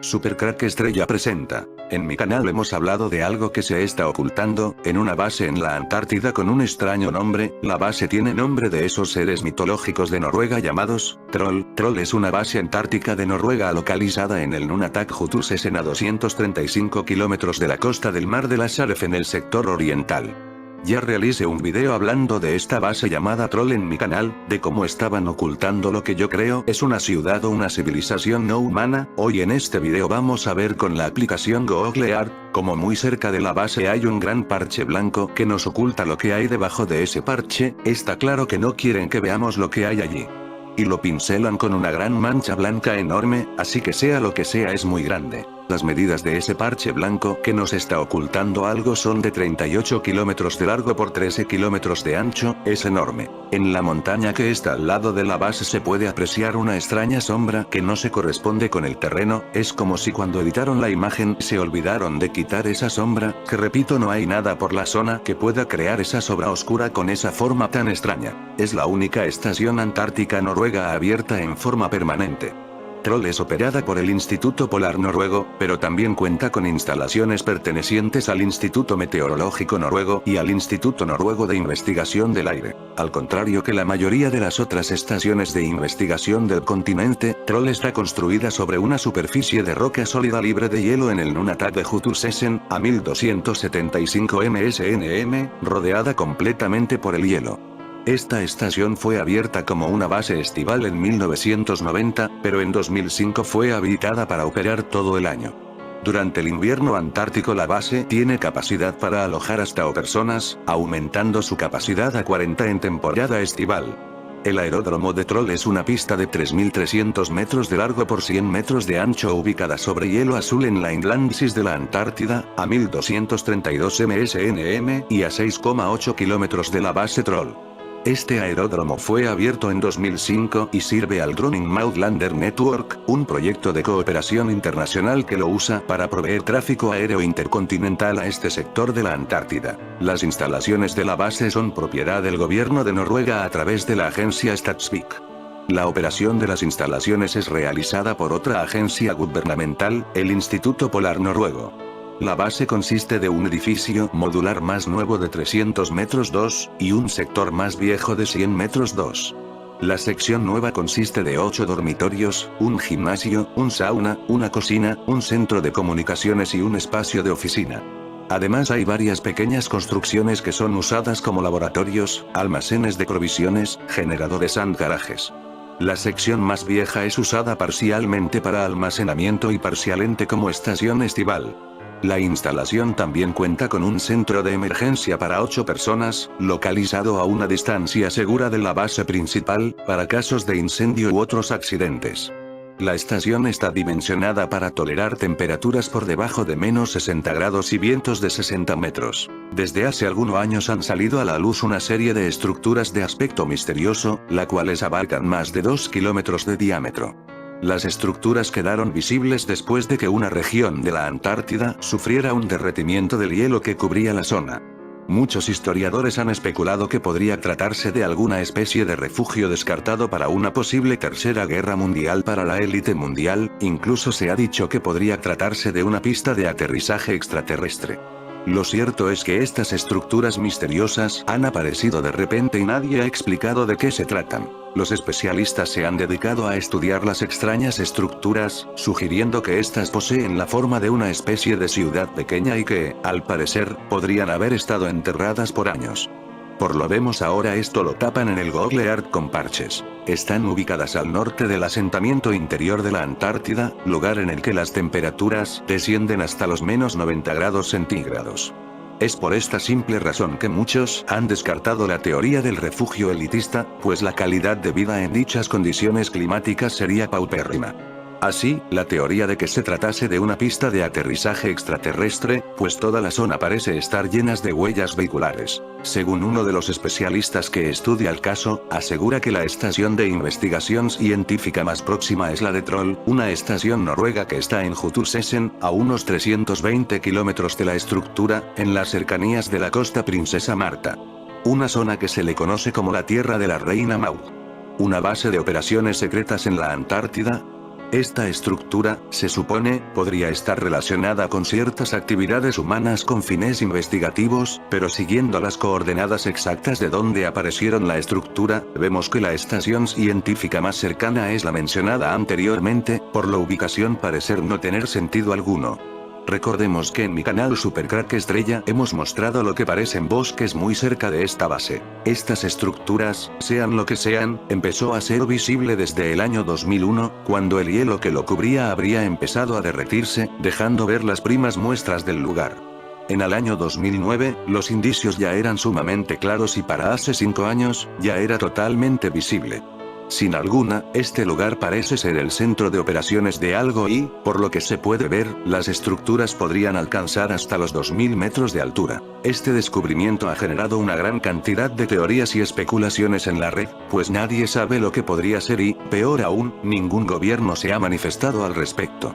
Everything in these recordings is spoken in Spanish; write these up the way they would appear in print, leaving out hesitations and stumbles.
Super Crack Estrella presenta. En mi canal hemos hablado de algo que se está ocultando, en una base en la Antártida con un extraño nombre. La base tiene nombre de esos seres mitológicos de Noruega llamados Troll. Troll es una base antártica de Noruega localizada en el Nunatak Jutursesen a 235 kilómetros de la costa del mar de la Saref en el sector oriental. Ya realicé un video hablando de esta base llamada Troll en mi canal, de cómo estaban ocultando lo que yo creo es una ciudad o una civilización no humana. Hoy en este video vamos a ver con la aplicación Google Earth, como muy cerca de la base hay un gran parche blanco que nos oculta lo que hay debajo de ese parche. Está claro que no quieren que veamos lo que hay allí. Y lo pincelan con una gran mancha blanca enorme, así que sea lo que sea es muy grande. Las medidas de ese parche blanco que nos está ocultando algo son de 38 kilómetros de largo por 13 kilómetros de ancho, es enorme. En la montaña que está al lado de la base se puede apreciar una extraña sombra que no se corresponde con el terreno, es como si cuando editaron la imagen se olvidaron de quitar esa sombra, que repito no hay nada por la zona que pueda crear esa sombra oscura con esa forma tan extraña. Es la única estación antártica noruega abierta en forma permanente. Troll es operada por el Instituto Polar Noruego, pero también cuenta con instalaciones pertenecientes al Instituto Meteorológico Noruego y al Instituto Noruego de Investigación del Aire. Al contrario que la mayoría de las otras estaciones de investigación del continente, Troll está construida sobre una superficie de roca sólida libre de hielo en el Nunatak de Jutursesen, a 1275 msnm, rodeada completamente por el hielo. Esta estación fue abierta como una base estival en 1990, pero en 2005 fue habilitada para operar todo el año. Durante el invierno antártico la base tiene capacidad para alojar hasta o personas, aumentando su capacidad a 40 en temporada estival. El aeródromo de Troll es una pista de 3.300 metros de largo por 100 metros de ancho ubicada sobre hielo azul en la Inlandsís de la Antártida, a 1232 msnm y a 6,8 kilómetros de la base Troll. Este aeródromo fue abierto en 2005 y sirve al Running Mouth Lander Network, un proyecto de cooperación internacional que lo usa para proveer tráfico aéreo intercontinental a este sector de la Antártida. Las instalaciones de la base son propiedad del gobierno de Noruega a través de la agencia Statsvik. La operación de las instalaciones es realizada por otra agencia gubernamental, el Instituto Polar Noruego. La base consiste de un edificio modular más nuevo de 300 metros 2, y un sector más viejo de 100 metros 2. La sección nueva consiste de 8 dormitorios, un gimnasio, un sauna, una cocina, un centro de comunicaciones y un espacio de oficina. Además hay varias pequeñas construcciones que son usadas como laboratorios, almacenes de provisiones, generadores and garajes. La sección más vieja es usada parcialmente para almacenamiento y parcialmente como estación estival. La instalación también cuenta con un centro de emergencia para 8 personas, localizado a una distancia segura de la base principal, para casos de incendio u otros accidentes. La estación está dimensionada para tolerar temperaturas por debajo de -60 grados y vientos de 60 metros. Desde hace algunos años han salido a la luz una serie de estructuras de aspecto misterioso, las cuales abarcan más de 2 kilómetros de diámetro. Las estructuras quedaron visibles después de que una región de la Antártida sufriera un derretimiento del hielo que cubría la zona. Muchos historiadores han especulado que podría tratarse de alguna especie de refugio descartado para una posible tercera guerra mundial para la élite mundial, incluso se ha dicho que podría tratarse de una pista de aterrizaje extraterrestre. Lo cierto es que estas estructuras misteriosas han aparecido de repente y nadie ha explicado de qué se tratan. Los especialistas se han dedicado a estudiar las extrañas estructuras, sugiriendo que estas poseen la forma de una especie de ciudad pequeña y que, al parecer, podrían haber estado enterradas por años. Por lo vemos ahora esto lo tapan en el Google Earth con parches. Están ubicadas al norte del asentamiento interior de la Antártida, lugar en el que las temperaturas descienden hasta los -90 grados centígrados. Es por esta simple razón que muchos han descartado la teoría del refugio elitista, pues la calidad de vida en dichas condiciones climáticas sería paupérrima. Así, la teoría de que se tratase de una pista de aterrizaje extraterrestre, pues toda la zona parece estar llena de huellas vehiculares. Según uno de los especialistas que estudia el caso, asegura que la estación de investigación científica más próxima es la de Troll, una estación noruega que está en Jutursesen, a unos 320 kilómetros de la estructura, en las cercanías de la costa Princesa Marta. Una zona que se le conoce como la Tierra de la Reina Maud. Una base de operaciones secretas en la Antártida. Esta estructura, se supone, podría estar relacionada con ciertas actividades humanas con fines investigativos, pero siguiendo las coordenadas exactas de donde aparecieron la estructura, vemos que la estación científica más cercana es la mencionada anteriormente, por la ubicación parecer no tener sentido alguno. Recordemos que en mi canal Super Crack Estrella hemos mostrado lo que parecen bosques muy cerca de esta base. Estas estructuras, sean lo que sean, empezó a ser visible desde el año 2001, cuando el hielo que lo cubría habría empezado a derretirse, dejando ver las primas muestras del lugar. En el año 2009, los indicios ya eran sumamente claros y para hace 5 años, ya era totalmente visible. Sin alguna, este lugar parece ser el centro de operaciones de algo y, por lo que se puede ver, las estructuras podrían alcanzar hasta los 2000 metros de altura. Este descubrimiento ha generado una gran cantidad de teorías y especulaciones en la red, pues nadie sabe lo que podría ser y, peor aún, ningún gobierno se ha manifestado al respecto.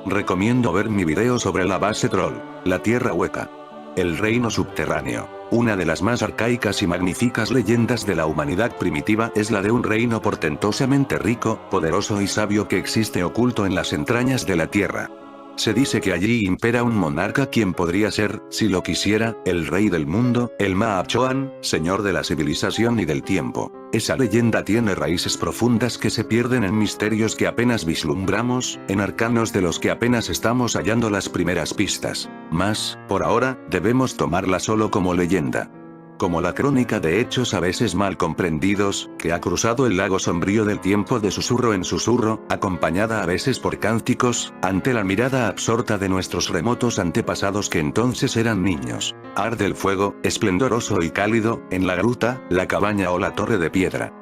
Recomiendo ver mi video sobre la base Troll, la Tierra Hueca. El reino subterráneo. Una de las más arcaicas y magníficas leyendas de la humanidad primitiva es la de un reino portentosamente rico, poderoso y sabio que existe oculto en las entrañas de la tierra. Se dice que allí impera un monarca quien podría ser, si lo quisiera, el rey del mundo, el Mahachohan, señor de la civilización y del tiempo. Esa leyenda tiene raíces profundas que se pierden en misterios que apenas vislumbramos, en arcanos de los que apenas estamos hallando las primeras pistas. Mas, por ahora, debemos tomarla solo como leyenda. Como la crónica de hechos a veces mal comprendidos, que ha cruzado el lago sombrío del tiempo de susurro en susurro, acompañada a veces por cánticos, ante la mirada absorta de nuestros remotos antepasados que entonces eran niños. Arde el fuego, esplendoroso y cálido, en la gruta, la cabaña o la torre de piedra.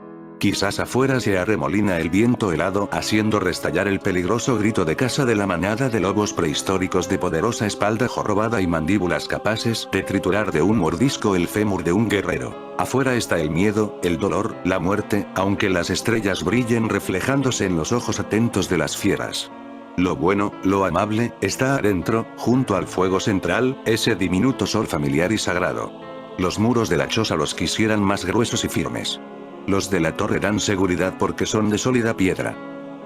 Quizás afuera se arremolina el viento helado haciendo restallar el peligroso grito de caza de la manada de lobos prehistóricos de poderosa espalda jorobada y mandíbulas capaces de triturar de un mordisco el fémur de un guerrero. Afuera está el miedo, el dolor, la muerte, aunque las estrellas brillen reflejándose en los ojos atentos de las fieras. Lo bueno, lo amable, está adentro, junto al fuego central, ese diminuto sol familiar y sagrado. Los muros de la choza los quisieran más gruesos y firmes. Los de la torre dan seguridad porque son de sólida piedra.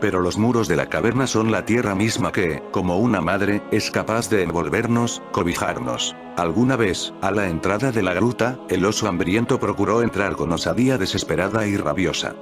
Pero los muros de la caverna son la tierra misma que, como una madre, es capaz de envolvernos, cobijarnos. Alguna vez, a la entrada de la gruta, el oso hambriento procuró entrar con osadía desesperada y rabiosa.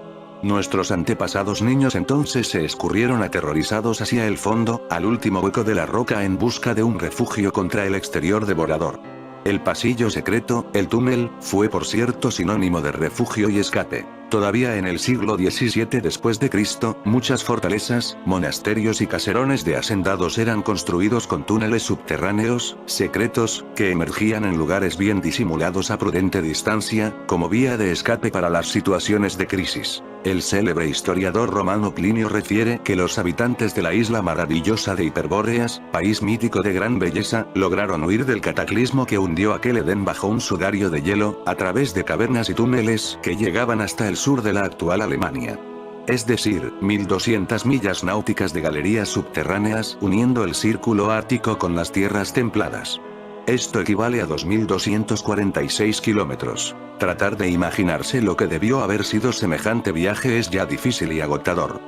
Nuestros antepasados niños entonces se escurrieron aterrorizados hacia el fondo, al último hueco de la roca en busca de un refugio contra el exterior devorador. El pasillo secreto, el túnel, fue por cierto sinónimo de refugio y escape. Todavía en el siglo XVII después de Cristo, muchas fortalezas, monasterios y caserones de hacendados eran construidos con túneles subterráneos, secretos, que emergían en lugares bien disimulados a prudente distancia, como vía de escape para las situaciones de crisis. El célebre historiador romano Plinio refiere que los habitantes de la isla maravillosa de Hiperbóreas, país mítico de gran belleza, lograron huir del cataclismo que hundió aquel Edén bajo un sudario de hielo, a través de cavernas y túneles que llegaban hasta el sur de la actual Alemania. Es decir, 1200 millas náuticas de galerías subterráneas uniendo el círculo ártico con las tierras templadas. Esto equivale a 2246 kilómetros. Tratar de imaginarse lo que debió haber sido semejante viaje es ya difícil y agotador.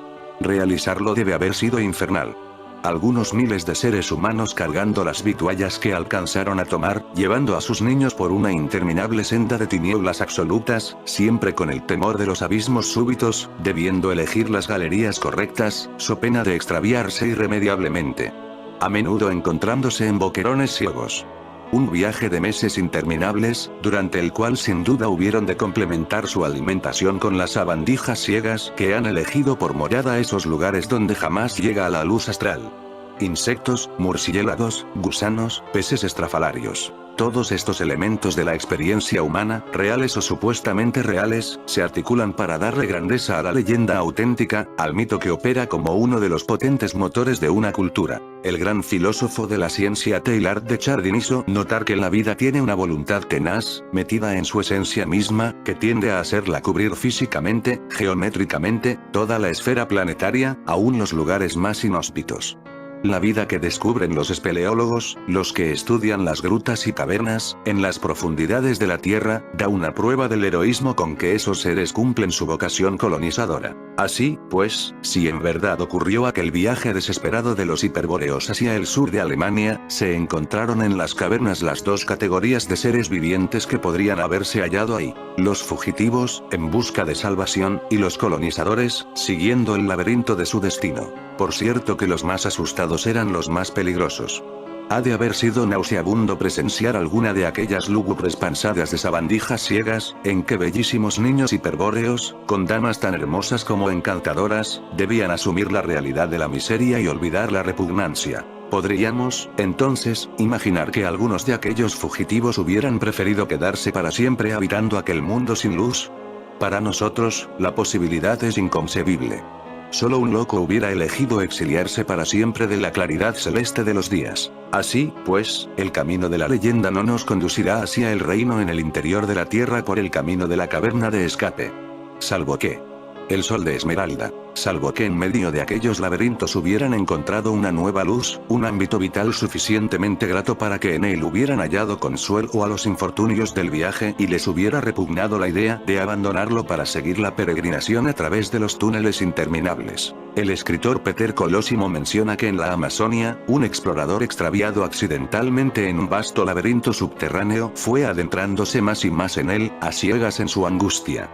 Realizarlo debe haber sido infernal. Algunos miles de seres humanos cargando las vituallas que alcanzaron a tomar, llevando a sus niños por una interminable senda de tinieblas absolutas, siempre con el temor de los abismos súbitos, debiendo elegir las galerías correctas, so pena de extraviarse irremediablemente. A menudo encontrándose en boquerones ciegos. Un viaje de meses interminables, durante el cual sin duda hubieron de complementar su alimentación con las sabandijas ciegas que han elegido por morada esos lugares donde jamás llega la luz astral. Insectos, murciélagos, gusanos, peces estrafalarios. Todos estos elementos de la experiencia humana, reales o supuestamente reales, se articulan para darle grandeza a la leyenda auténtica, al mito que opera como uno de los potentes motores de una cultura. El gran filósofo de la ciencia Teilhard de Chardin hizo notar que la vida tiene una voluntad tenaz, metida en su esencia misma, que tiende a hacerla cubrir físicamente, geométricamente, toda la esfera planetaria, aún los lugares más inhóspitos. La vida que descubren los espeleólogos, los que estudian las grutas y cavernas, en las profundidades de la Tierra, da una prueba del heroísmo con que esos seres cumplen su vocación colonizadora. Así, pues, si en verdad ocurrió aquel viaje desesperado de los hiperbóreos hacia el sur de Alemania, se encontraron en las cavernas las dos categorías de seres vivientes que podrían haberse hallado ahí: los fugitivos, en busca de salvación, y los colonizadores, siguiendo el laberinto de su destino. Por cierto que los más asustados eran los más peligrosos. Ha de haber sido nauseabundo presenciar alguna de aquellas lúgubres panzadas de sabandijas ciegas, en que bellísimos niños hiperbóreos, con damas tan hermosas como encantadoras, debían asumir la realidad de la miseria y olvidar la repugnancia. Podríamos, entonces, imaginar que algunos de aquellos fugitivos hubieran preferido quedarse para siempre habitando aquel mundo sin luz. Para nosotros, la posibilidad es inconcebible. Solo un loco hubiera elegido exiliarse para siempre de la claridad celeste de los días. Así, pues, el camino de la leyenda no nos conducirá hacia el reino en el interior de la Tierra por el camino de la caverna de escape. Salvo que el sol de Esmeralda, salvo que en medio de aquellos laberintos hubieran encontrado una nueva luz, un ámbito vital suficientemente grato para que en él hubieran hallado consuelo a los infortunios del viaje y les hubiera repugnado la idea de abandonarlo para seguir la peregrinación a través de los túneles interminables. El escritor Peter Colosimo menciona que en la Amazonia, un explorador extraviado accidentalmente en un vasto laberinto subterráneo fue adentrándose más y más en él, a ciegas en su angustia.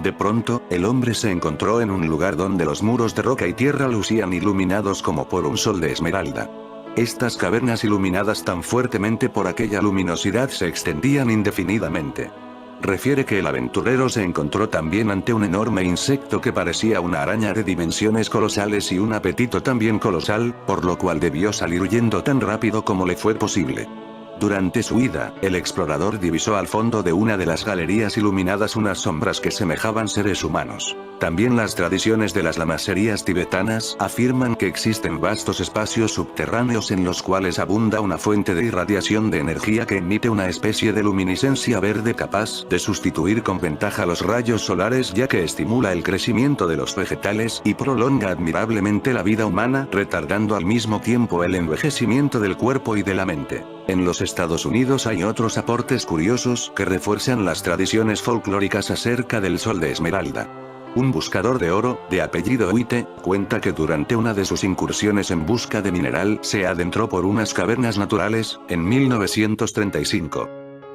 De pronto, el hombre se encontró en un lugar donde los muros de roca y tierra lucían iluminados como por un sol de esmeralda. Estas cavernas iluminadas tan fuertemente por aquella luminosidad se extendían indefinidamente. Refiere que el aventurero se encontró también ante un enorme insecto que parecía una araña de dimensiones colosales y un apetito también colosal, por lo cual debió salir huyendo tan rápido como le fue posible. Durante su huida, el explorador divisó al fondo de una de las galerías iluminadas unas sombras que semejaban seres humanos. También las tradiciones de las lamaserías tibetanas afirman que existen vastos espacios subterráneos en los cuales abunda una fuente de irradiación de energía que emite una especie de luminiscencia verde capaz de sustituir con ventaja los rayos solares, ya que estimula el crecimiento de los vegetales y prolonga admirablemente la vida humana, retardando al mismo tiempo el envejecimiento del cuerpo y de la mente. En los Estados Unidos hay otros aportes curiosos que refuerzan las tradiciones folclóricas acerca del sol de Esmeralda. Un buscador de oro, de apellido White, cuenta que durante una de sus incursiones en busca de mineral se adentró por unas cavernas naturales, en 1935.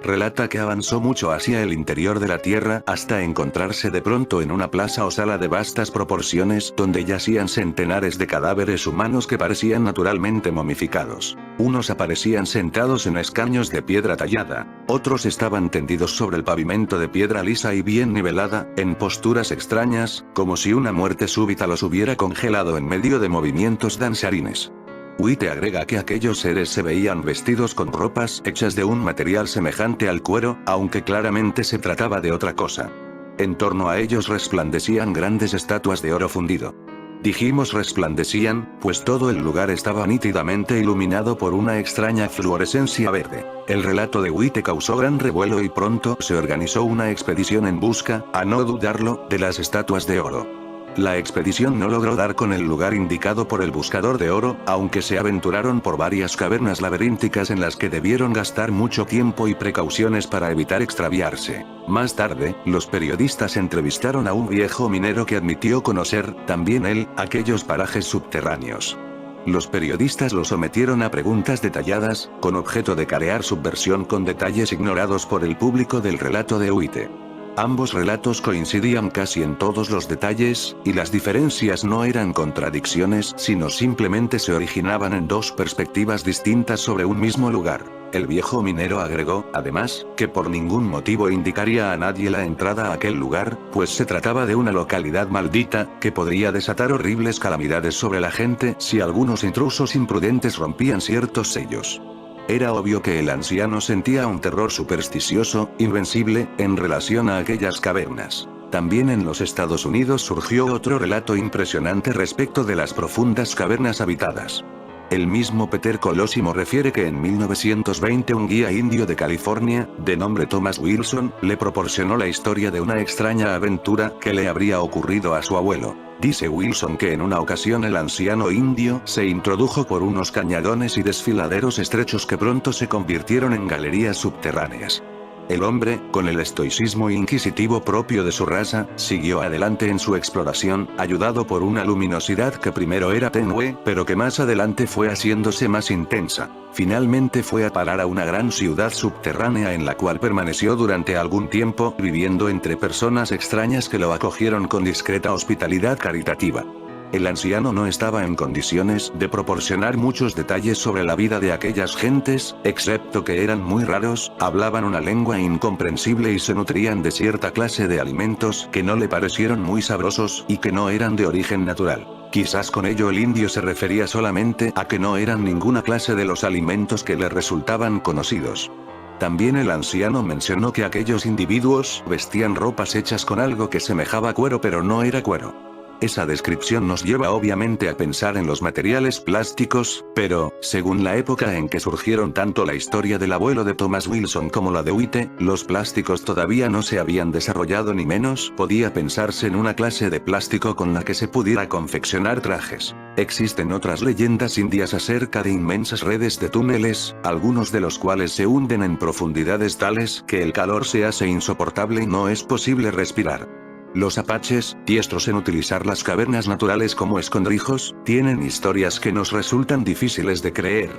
Relata que avanzó mucho hacia el interior de la tierra hasta encontrarse de pronto en una plaza o sala de vastas proporciones donde yacían centenares de cadáveres humanos que parecían naturalmente momificados. Unos aparecían sentados en escaños de piedra tallada, otros estaban tendidos sobre el pavimento de piedra lisa y bien nivelada, en posturas extrañas, como si una muerte súbita los hubiera congelado en medio de movimientos danzarines. White agrega que aquellos seres se veían vestidos con ropas hechas de un material semejante al cuero, aunque claramente se trataba de otra cosa. En torno a ellos resplandecían grandes estatuas de oro fundido. Dijimos resplandecían, pues todo el lugar estaba nítidamente iluminado por una extraña fluorescencia verde. El relato de White causó gran revuelo y pronto se organizó una expedición en busca, a no dudarlo, de las estatuas de oro. La expedición no logró dar con el lugar indicado por el buscador de oro, aunque se aventuraron por varias cavernas laberínticas en las que debieron gastar mucho tiempo y precauciones para evitar extraviarse. Más tarde, los periodistas entrevistaron a un viejo minero que admitió conocer, también él, aquellos parajes subterráneos. Los periodistas lo sometieron a preguntas detalladas, con objeto de carear su versión con detalles ignorados por el público del relato de White. Ambos relatos coincidían casi en todos los detalles, y las diferencias no eran contradicciones, sino simplemente se originaban en dos perspectivas distintas sobre un mismo lugar. El viejo minero agregó, además, que por ningún motivo indicaría a nadie la entrada a aquel lugar, pues se trataba de una localidad maldita, que podría desatar horribles calamidades sobre la gente si algunos intrusos imprudentes rompían ciertos sellos. Era obvio que el anciano sentía un terror supersticioso, invencible, en relación a aquellas cavernas. También en los Estados Unidos surgió otro relato impresionante respecto de las profundas cavernas habitadas. El mismo Peter Colosimo refiere que en 1920 un guía indio de California, de nombre Thomas Wilson, le proporcionó la historia de una extraña aventura que le habría ocurrido a su abuelo. Dice Wilson que en una ocasión el anciano indio se introdujo por unos cañadones y desfiladeros estrechos que pronto se convirtieron en galerías subterráneas. El hombre, con el estoicismo inquisitivo propio de su raza, siguió adelante en su exploración, ayudado por una luminosidad que primero era tenue, pero que más adelante fue haciéndose más intensa. Finalmente fue a parar a una gran ciudad subterránea en la cual permaneció durante algún tiempo, viviendo entre personas extrañas que lo acogieron con discreta hospitalidad caritativa. El anciano no estaba en condiciones de proporcionar muchos detalles sobre la vida de aquellas gentes, excepto que eran muy raros, hablaban una lengua incomprensible y se nutrían de cierta clase de alimentos que no le parecieron muy sabrosos y que no eran de origen natural. Quizás con ello el indio se refería solamente a que no eran ninguna clase de los alimentos que le resultaban conocidos. También el anciano mencionó que aquellos individuos vestían ropas hechas con algo que semejaba cuero pero no era cuero. Esa descripción nos lleva obviamente a pensar en los materiales plásticos, pero, según la época en que surgieron tanto la historia del abuelo de Thomas Wilson como la de White, los plásticos todavía no se habían desarrollado ni menos podía pensarse en una clase de plástico con la que se pudiera confeccionar trajes. Existen otras leyendas indias acerca de inmensas redes de túneles, algunos de los cuales se hunden en profundidades tales que el calor se hace insoportable y no es posible respirar. Los apaches, diestros en utilizar las cavernas naturales como escondrijos, tienen historias que nos resultan difíciles de creer.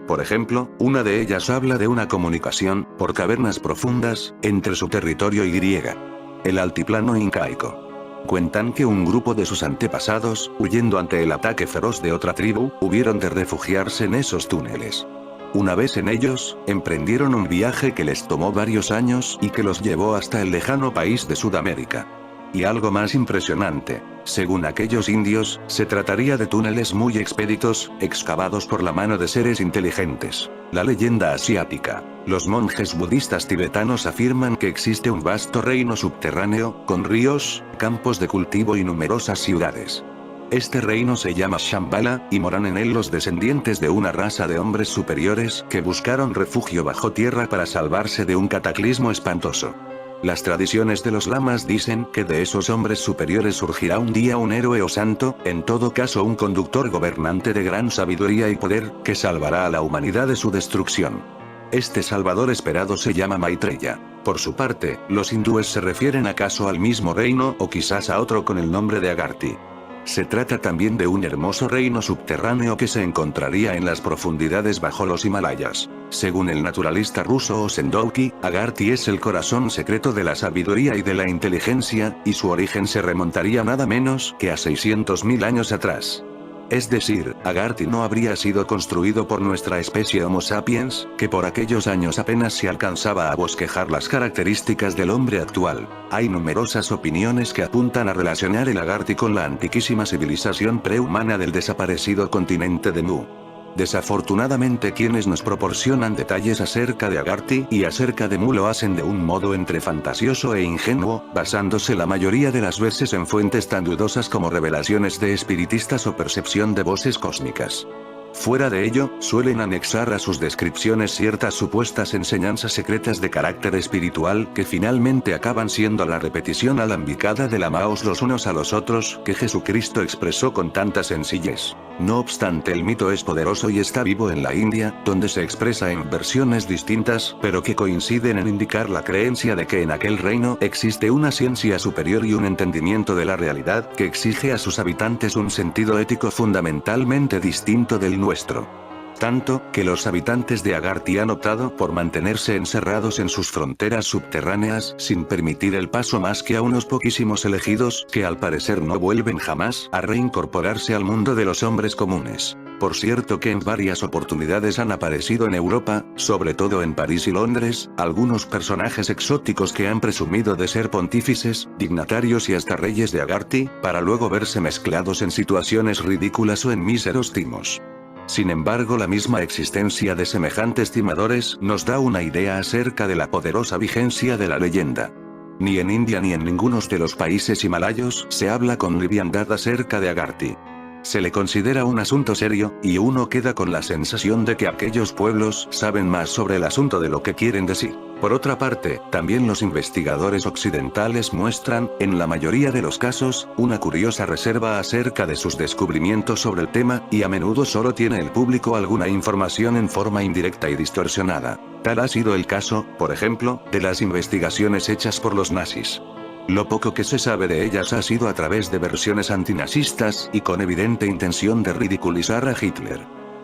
Por ejemplo, una de ellas habla de una comunicación, por cavernas profundas, entre su territorio y el altiplano incaico. Cuentan que un grupo de sus antepasados, huyendo ante el ataque feroz de otra tribu, hubieron de refugiarse en esos túneles. Una vez en ellos, emprendieron un viaje que les tomó varios años y que los llevó hasta el lejano país de Sudamérica. Y algo más impresionante, según aquellos indios, se trataría de túneles muy expeditos, excavados por la mano de seres inteligentes. La leyenda asiática. Los monjes budistas tibetanos afirman que existe un vasto reino subterráneo, con ríos, campos de cultivo y numerosas ciudades. Este reino se llama Shambhala, y moran en él los descendientes de una raza de hombres superiores que buscaron refugio bajo tierra para salvarse de un cataclismo espantoso. Las tradiciones de los lamas dicen que de esos hombres superiores surgirá un día un héroe o santo, en todo caso un conductor gobernante de gran sabiduría y poder, que salvará a la humanidad de su destrucción. Este salvador esperado se llama Maitreya. Por su parte, los hindúes se refieren acaso al mismo reino o quizás a otro con el nombre de Agarthi. Se trata también de un hermoso reino subterráneo que se encontraría en las profundidades bajo los Himalayas. Según el naturalista ruso Ossendowski, Agarthi es el corazón secreto de la sabiduría y de la inteligencia, y su origen se remontaría nada menos que a 600.000 años atrás. Es decir, Agarthi no habría sido construido por nuestra especie Homo sapiens, que por aquellos años apenas se alcanzaba a bosquejar las características del hombre actual. Hay numerosas opiniones que apuntan a relacionar el Agarthi con la antiquísima civilización prehumana del desaparecido continente de Mu. Desafortunadamente quienes nos proporcionan detalles acerca de Agarthi y acerca de Mu lo hacen de un modo entre fantasioso e ingenuo, basándose la mayoría de las veces en fuentes tan dudosas como revelaciones de espiritistas o percepción de voces cósmicas. Fuera de ello, suelen anexar a sus descripciones ciertas supuestas enseñanzas secretas de carácter espiritual que finalmente acaban siendo la repetición alambicada de amaos los unos a los otros que Jesucristo expresó con tanta sencillez. No obstante, el mito es poderoso y está vivo en la India, donde se expresa en versiones distintas, pero que coinciden en indicar la creencia de que en aquel reino existe una ciencia superior y un entendimiento de la realidad que exige a sus habitantes un sentido ético fundamentalmente distinto del nuestro. Tanto, que los habitantes de Agarthi han optado por mantenerse encerrados en sus fronteras subterráneas sin permitir el paso más que a unos poquísimos elegidos que al parecer no vuelven jamás a reincorporarse al mundo de los hombres comunes. Por cierto que en varias oportunidades han aparecido en Europa, sobre todo en París y Londres, algunos personajes exóticos que han presumido de ser pontífices, dignatarios y hasta reyes de Agarthi, para luego verse mezclados en situaciones ridículas o en míseros timos. Sin embargo, la misma existencia de semejantes timadores nos da una idea acerca de la poderosa vigencia de la leyenda. Ni en India ni en ninguno de los países himalayos se habla con liviandad acerca de Agarthi. Se le considera un asunto serio, y uno queda con la sensación de que aquellos pueblos saben más sobre el asunto de lo que quieren decir. Por otra parte, también los investigadores occidentales muestran, en la mayoría de los casos, una curiosa reserva acerca de sus descubrimientos sobre el tema, y a menudo solo tiene el público alguna información en forma indirecta y distorsionada. Tal ha sido el caso, por ejemplo, de las investigaciones hechas por los nazis. Lo poco que se sabe de ellas ha sido a través de versiones antinazistas y con evidente intención de ridiculizar a Hitler.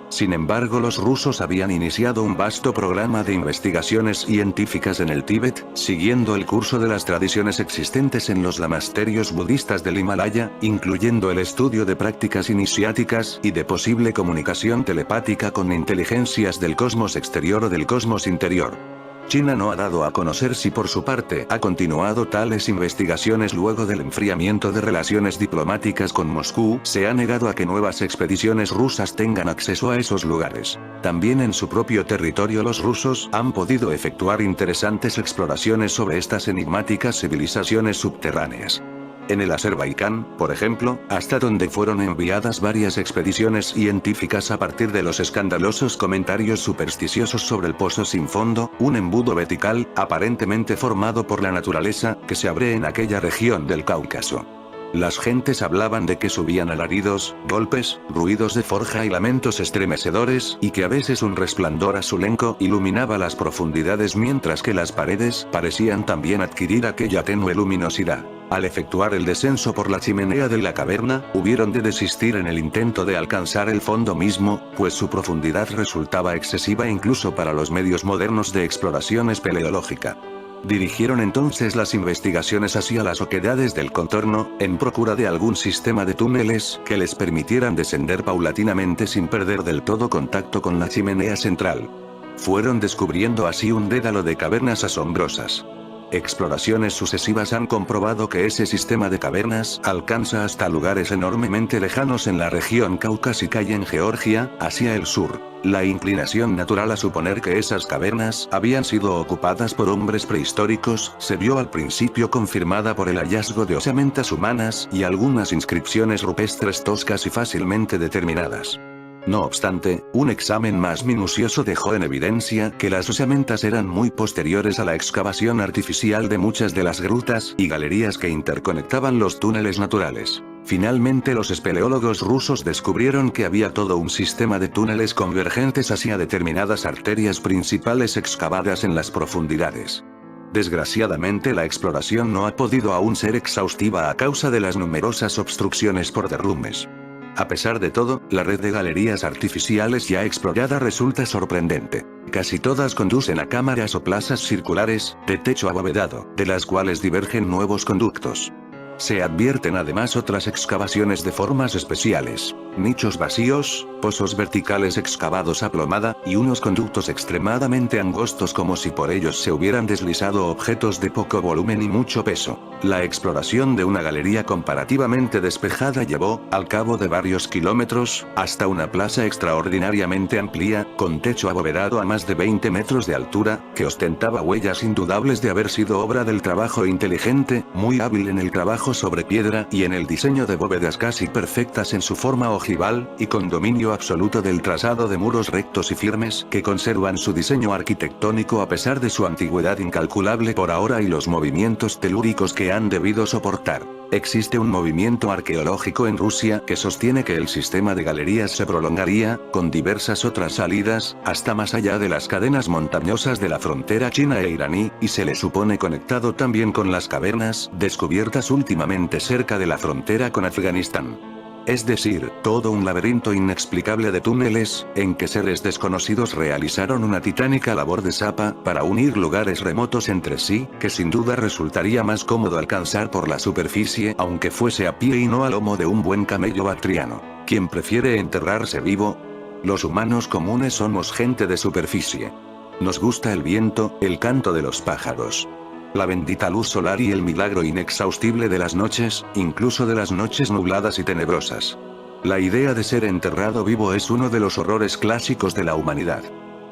Sin embargo, los rusos habían iniciado un vasto programa de investigaciones científicas en el Tíbet, siguiendo el curso de las tradiciones existentes en los lamasterios budistas del Himalaya, incluyendo el estudio de prácticas iniciáticas y de posible comunicación telepática con inteligencias del cosmos exterior o del cosmos interior. China no ha dado a conocer si por su parte ha continuado tales investigaciones luego del enfriamiento de relaciones diplomáticas con Moscú. Se ha negado a que nuevas expediciones rusas tengan acceso a esos lugares. También en su propio territorio los rusos han podido efectuar interesantes exploraciones sobre estas enigmáticas civilizaciones subterráneas. En el Azerbaiyán, por ejemplo, hasta donde fueron enviadas varias expediciones científicas a partir de los escandalosos comentarios supersticiosos sobre el pozo sin fondo, un embudo vertical, aparentemente formado por la naturaleza, que se abre en aquella región del Cáucaso. Las gentes hablaban de que subían alaridos, golpes, ruidos de forja y lamentos estremecedores, y que a veces un resplandor azulenco iluminaba las profundidades mientras que las paredes parecían también adquirir aquella tenue luminosidad. Al efectuar el descenso por la chimenea de la caverna, hubieron de desistir en el intento de alcanzar el fondo mismo, pues su profundidad resultaba excesiva incluso para los medios modernos de exploración espeleológica. Dirigieron entonces las investigaciones hacia las oquedades del contorno, en procura de algún sistema de túneles que les permitieran descender paulatinamente sin perder del todo contacto con la chimenea central. Fueron descubriendo así un dédalo de cavernas asombrosas. Exploraciones sucesivas han comprobado que ese sistema de cavernas alcanza hasta lugares enormemente lejanos en la región caucásica y en Georgia, hacia el sur. La inclinación natural a suponer que esas cavernas habían sido ocupadas por hombres prehistóricos se vio al principio confirmada por el hallazgo de osamentas humanas y algunas inscripciones rupestres toscas y fácilmente determinadas. No obstante, un examen más minucioso dejó en evidencia que las osamentas eran muy posteriores a la excavación artificial de muchas de las grutas y galerías que interconectaban los túneles naturales. Finalmente los espeleólogos rusos descubrieron que había todo un sistema de túneles convergentes hacia determinadas arterias principales excavadas en las profundidades. Desgraciadamente la exploración no ha podido aún ser exhaustiva a causa de las numerosas obstrucciones por derrumbes. A pesar de todo, la red de galerías artificiales ya explorada resulta sorprendente. Casi todas conducen a cámaras o plazas circulares, de techo abovedado, de las cuales divergen nuevos conductos. Se advierten además otras excavaciones de formas especiales, nichos vacíos, pozos verticales excavados a plomada, y unos conductos extremadamente angostos como si por ellos se hubieran deslizado objetos de poco volumen y mucho peso. La exploración de una galería comparativamente despejada llevó, al cabo de varios kilómetros, hasta una plaza extraordinariamente amplia, con techo abovedado a más de 20 metros de altura, que ostentaba huellas indudables de haber sido obra del trabajo inteligente, muy hábil en el trabajo sobre piedra y en el diseño de bóvedas casi perfectas en su forma ojival, y con dominio absoluto del trazado de muros rectos y firmes que conservan su diseño arquitectónico a pesar de su antigüedad incalculable por ahora y los movimientos telúricos que han debido soportar. Existe un movimiento arqueológico en Rusia que sostiene que el sistema de galerías se prolongaría, con diversas otras salidas, hasta más allá de las cadenas montañosas de la frontera china e iraní, y se le supone conectado también con las cavernas, descubiertas últimamente cerca de la frontera con Afganistán. Es decir, todo un laberinto inexplicable de túneles, en que seres desconocidos realizaron una titánica labor de zapa para unir lugares remotos entre sí, que sin duda resultaría más cómodo alcanzar por la superficie aunque fuese a pie y no a lomo de un buen camello bactriano. ¿Quién prefiere enterrarse vivo? Los humanos comunes somos gente de superficie. Nos gusta el viento, el canto de los pájaros, la bendita luz solar y el milagro inexhaustible de las noches, incluso de las noches nubladas y tenebrosas. La idea de ser enterrado vivo es uno de los horrores clásicos de la humanidad.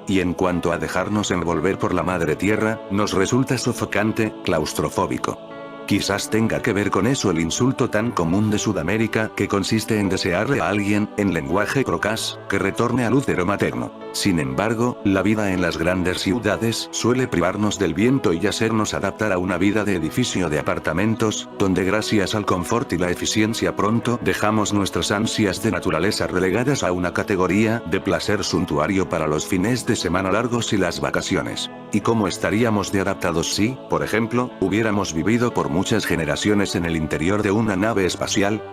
Y en cuanto a dejarnos envolver por la madre tierra, nos resulta sofocante, claustrofóbico. Quizás tenga que ver con eso el insulto tan común de Sudamérica que consiste en desearle a alguien, en lenguaje crocaz, que retorne al útero materno. Sin embargo, la vida en las grandes ciudades suele privarnos del viento y hacernos adaptar a una vida de edificio de apartamentos, donde gracias al confort y la eficiencia pronto dejamos nuestras ansias de naturaleza relegadas a una categoría de placer suntuario para los fines de semana largos y las vacaciones. ¿Y cómo estaríamos de adaptados si, por ejemplo, hubiéramos vivido por muchas generaciones en el interior de una nave espacial?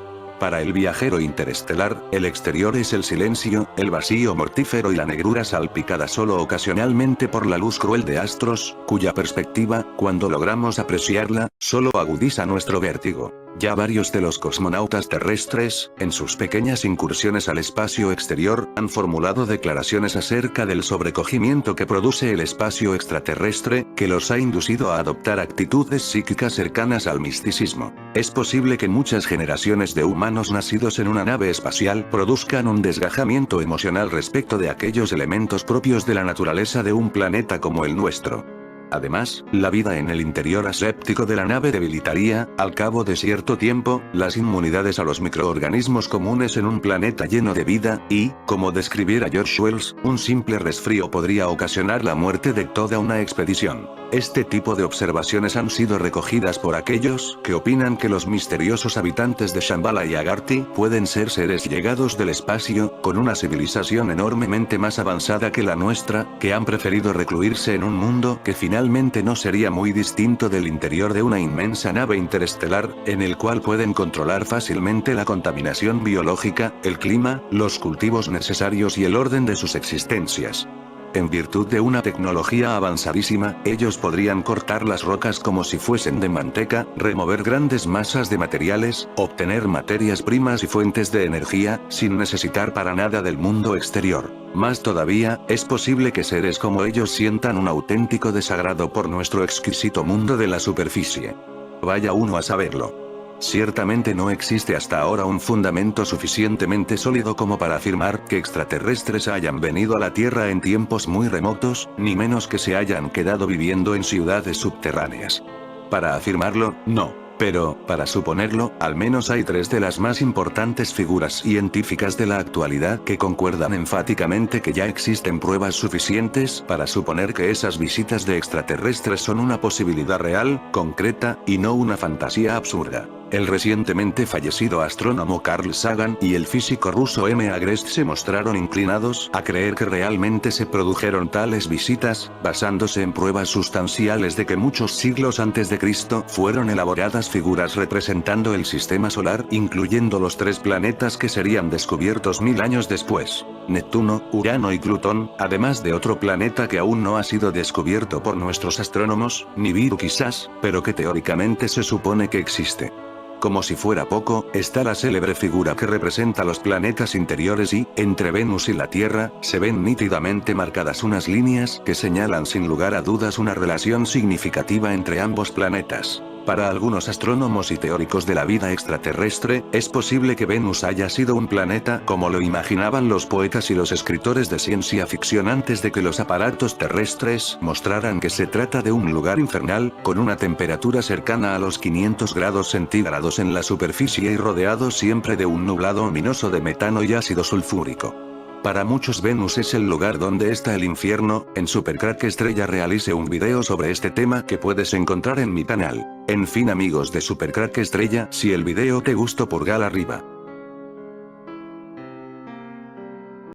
Para el viajero interestelar, el exterior es el silencio, el vacío mortífero y la negrura salpicada solo ocasionalmente por la luz cruel de astros, cuya perspectiva, cuando logramos apreciarla, solo agudiza nuestro vértigo. Ya varios de los cosmonautas terrestres, en sus pequeñas incursiones al espacio exterior, han formulado declaraciones acerca del sobrecogimiento que produce el espacio extraterrestre, que los ha inducido a adoptar actitudes psíquicas cercanas al misticismo. Es posible que muchas generaciones de humanos nacidos en una nave espacial produzcan un desgajamiento emocional respecto de aquellos elementos propios de la naturaleza de un planeta como el nuestro. Además, la vida en el interior aséptico de la nave debilitaría, al cabo de cierto tiempo, las inmunidades a los microorganismos comunes en un planeta lleno de vida, y, como describiera George Wells, un simple resfrío podría ocasionar la muerte de toda una expedición. Este tipo de observaciones han sido recogidas por aquellos que opinan que los misteriosos habitantes de Shambhala y Agarthy pueden ser seres llegados del espacio, con una civilización enormemente más avanzada que la nuestra, que han preferido recluirse en un mundo que finalmente no sería muy distinto del interior de una inmensa nave interestelar, en el cual pueden controlar fácilmente la contaminación biológica, el clima, los cultivos necesarios y el orden de sus existencias. En virtud de una tecnología avanzadísima, ellos podrían cortar las rocas como si fuesen de manteca, remover grandes masas de materiales, obtener materias primas y fuentes de energía, sin necesitar para nada del mundo exterior. Más todavía, es posible que seres como ellos sientan un auténtico desagrado por nuestro exquisito mundo de la superficie. Vaya uno a saberlo. Ciertamente no existe hasta ahora un fundamento suficientemente sólido como para afirmar que extraterrestres hayan venido a la Tierra en tiempos muy remotos, ni menos que se hayan quedado viviendo en ciudades subterráneas. Para afirmarlo, no. Pero, para suponerlo, al menos hay tres de las más importantes figuras científicas de la actualidad que concuerdan enfáticamente que ya existen pruebas suficientes para suponer que esas visitas de extraterrestres son una posibilidad real, concreta, y no una fantasía absurda. El recientemente fallecido astrónomo Carl Sagan y el físico ruso M. Agrest se mostraron inclinados a creer que realmente se produjeron tales visitas, basándose en pruebas sustanciales de que muchos siglos antes de Cristo fueron elaboradas figuras representando el sistema solar, incluyendo los 3 planetas que serían descubiertos 1000 años después: Neptuno, Urano y Plutón, además de otro planeta que aún no ha sido descubierto por nuestros astrónomos, Nibiru quizás, pero que teóricamente se supone que existe. Como si fuera poco, está la célebre figura que representa los planetas interiores y, entre Venus y la Tierra, se ven nítidamente marcadas unas líneas que señalan sin lugar a dudas una relación significativa entre ambos planetas. Para algunos astrónomos y teóricos de la vida extraterrestre, es posible que Venus haya sido un planeta como lo imaginaban los poetas y los escritores de ciencia ficción antes de que los aparatos terrestres mostraran que se trata de un lugar infernal, con una temperatura cercana a los 500 grados centígrados en la superficie y rodeado siempre de un nublado ominoso de metano y ácido sulfúrico. Para muchos Venus es el lugar donde está el infierno. En Supercrack Estrella realice un video sobre este tema que puedes encontrar en mi canal. En fin amigos de Supercrack Estrella, si el video te gustó pulgar arriba.